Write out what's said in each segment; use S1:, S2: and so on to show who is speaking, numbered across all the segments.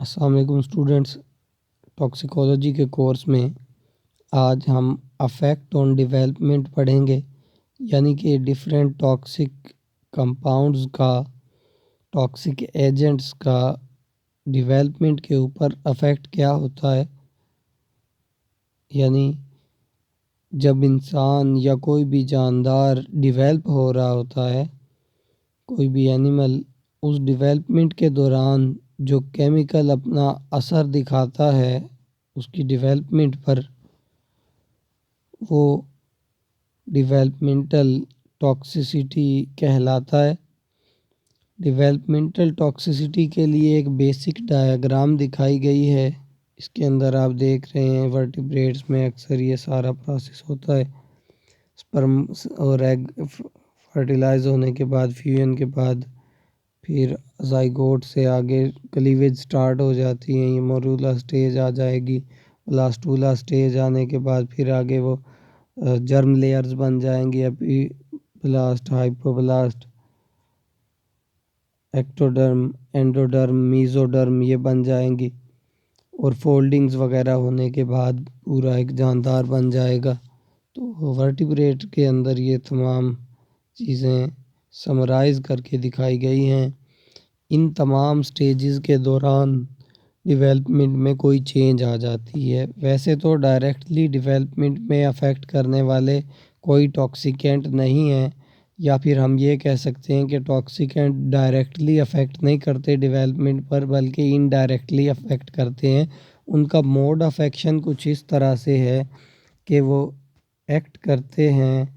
S1: अस्सलाम वालेकुम students. Toxicology के कोर्स में आज हम अफेक्ट ऑन डेवलपमेंट पढ़ेंगे, यानी कि डिफरेंट टॉक्सिक कंपाउंड्स का, टॉक्सिक एजेंट्स का डेवलपमेंट के ऊपर अफेक्ट क्या होता है। यानी जब इंसान या कोई भी जानदार डेवलप हो रहा होता है, कोई भी एनिमल, उस डेवलपमेंट के दौरान जो केमिकल अपना असर दिखाता है उसकी डेवलपमेंट पर, वो डेवलपमेंटल टॉक्सिसिटी कहलाता है। डेवलपमेंटल टॉक्सिसिटी के लिए एक बेसिक डायग्राम दिखाई गई है। इसके अंदर आप देख रहे हैं वर्टिब्रेट्स में अक्सर ये सारा प्रोसेस होता है। स्पर्म और एग फर्टिलाइज होने के बाद, फ्यूजन के बाद, फिर ज़ाइगोट से आगे क्लीवेज स्टार्ट हो जाती है। ये मोरूला स्टेज आ जाएगी। ब्लास्टूला स्टेज आने के बाद फिर आगे वो जर्म लेयर्स बन जाएंगी। Epiblast, hypoblast, ectoderm, endoderm, mesoderm ये बन जाएंगी। और फोल्डिंग्स वगैरह होने के बाद पूरा एक जानदार बन जाएगा। तो वर्टिब्रेट के अंदर ये तमाम चीज़ें समराइज़ करके दिखाई गई हैं। इन तमाम स्टेजेस के दौरान डेवलपमेंट में कोई चेंज आ जाती है। वैसे तो डायरेक्टली डेवलपमेंट में अफेक्ट करने वाले कोई टॉक्सिकेंट नहीं है, या फिर हम ये कह सकते हैं कि टॉक्सिकेंट डायरेक्टली अफेक्ट नहीं करते डेवलपमेंट पर, बल्कि इनडायरेक्टली अफेक्ट करते हैं। उनका मोड ऑफ एक्शन कुछ इस तरह से है कि वो एक्ट करते हैं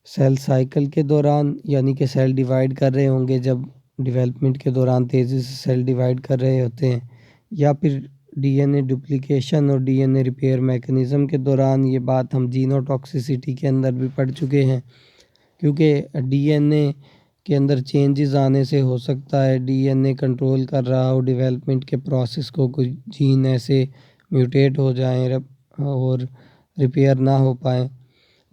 S1: सेल साइकिल के दौरान, यानी कि सेल डिवाइड कर रहे होंगे, जब डेवलपमेंट के दौरान तेज़ी से सेल डिवाइड कर रहे होते हैं, या फिर डीएनए डुप्लीकेशन और डीएनए रिपेयर मैकेनिज़्म के दौरान। ये बात हम जीनोटॉक्सिसिटी के अंदर भी पढ़ चुके हैं, क्योंकि डीएनए के अंदर चेंजेस आने से हो सकता है डीएनए कंट्रोल कर रहा हो डेवलपमेंट के प्रोसेस को, कुछ जीन ऐसे म्यूटेट हो जाएं और रिपेयर ना हो पाएँ।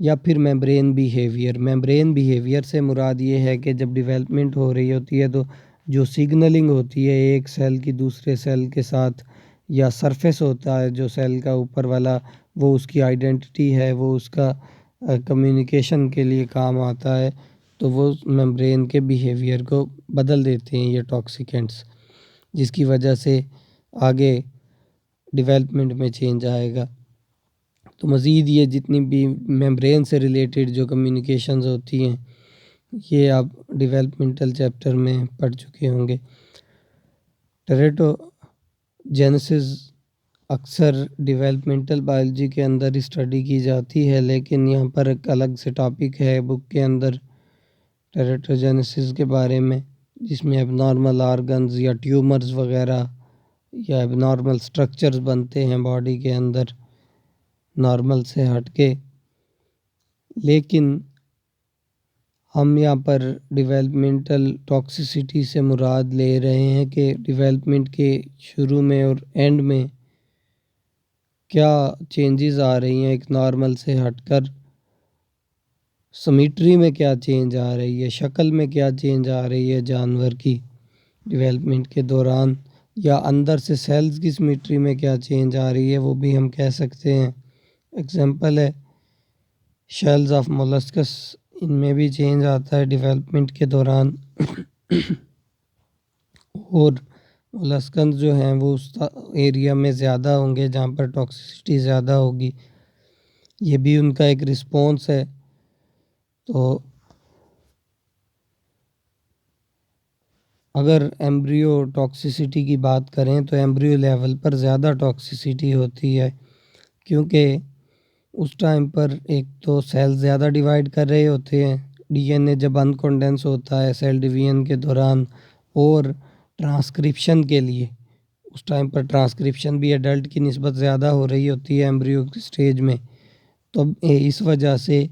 S1: या फिर मेम्ब्रेन बिहेवियर से मुराद ये है कि जब डेवलपमेंट हो रही होती है तो जो सिग्नलिंग होती है एक सेल की दूसरे सेल के साथ, या सरफेस होता है जो सेल का ऊपर वाला, वो उसकी आइडेंटिटी है, वो उसका कम्युनिकेशन के लिए काम आता है। तो वो मेम्ब्रेन के बिहेवियर को बदल देते हैं ये टॉक्सिकेंट्स, जिसकी वजह से आगे डेवलपमेंट में चेंज आएगा। तो मज़ीद ये जितनी भी मेम्ब्रेन से रिलेटेड जो कम्युनिकेशंस होती हैं, ये आप डेवलपमेंटल चैप्टर में पढ़ चुके होंगे। टेरेटोजेनेसिस अक्सर डेवलपमेंटल बायोलॉजी के अंदर स्टडी की जाती है, लेकिन यहाँ पर एक अलग से टॉपिक है बुक के अंदर टेरेटोजेनेसिस के बारे में, जिसमें एबनॉर्मल ऑर्गन्स या ट्यूमर्स वगैरह या एबनॉर्मल स्ट्रक्चर्स बनते हैं बॉडी के अंदर नॉर्मल से हटके। लेकिन हम यहाँ पर डेवलपमेंटल टॉक्सिसिटी से मुराद ले रहे हैं कि डेवलपमेंट के शुरू में और एंड में क्या चेंजेस आ रही हैं एक नॉर्मल से हटकर, सिमेट्री में क्या चेंज आ रही है, शक्ल में क्या चेंज आ रही है जानवर की डेवलपमेंट के दौरान, या अंदर से सेल्स की सिमेट्री में क्या चेंज आ रही है, वो भी हम कह सकते हैं। एग्जांपल है शेल्स ऑफ मोलस्कस, इनमें भी चेंज आता है डेवलपमेंट के दौरान। और मोलस्कन्स जो हैं वो उस एरिया में ज़्यादा होंगे जहाँ पर टॉक्सिसिटी ज़्यादा होगी। ये भी उनका एक रिस्पॉन्स है। तो अगर एम्ब्रियो टॉक्सिसिटी की बात करें तो एम्ब्रियो लेवल पर ज़्यादा टॉक्सिसिटी होती है, क्योंकि उस टाइम पर एक तो सेल ज़्यादा डिवाइड कर रहे होते हैं, डीएनए जब अनकॉन्डेंस होता है सेल डिवीजन के दौरान, और ट्रांसक्रिप्शन के लिए उस टाइम पर ट्रांसक्रिप्शन भी एडल्ट की निस्बत ज़्यादा हो रही होती है एम्ब्रियो स्टेज में। तो इस वजह से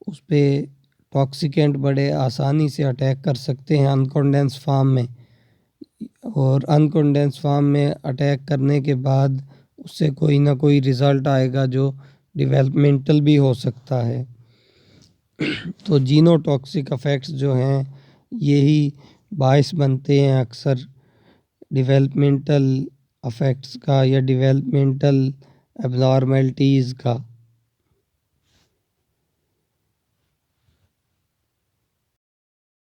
S1: उस पर टॉक्सिकेंट बड़े आसानी से अटैक कर सकते हैं अनकॉन्डेंस फॉर्म में, और अनकॉन्डेंस फॉर्म में अटैक करने के बाद उससे कोई ना कोई रिज़ल्ट आएगा जो डेवलपमेंटल भी हो सकता है। तो जीनोटॉक्सिक इफ़ेक्ट्स जो हैं यही बायस बनते हैं अक्सर डेवलपमेंटल अफेक्ट्स का या डेवलपमेंटल एब्नॉर्मैलिटीज़ का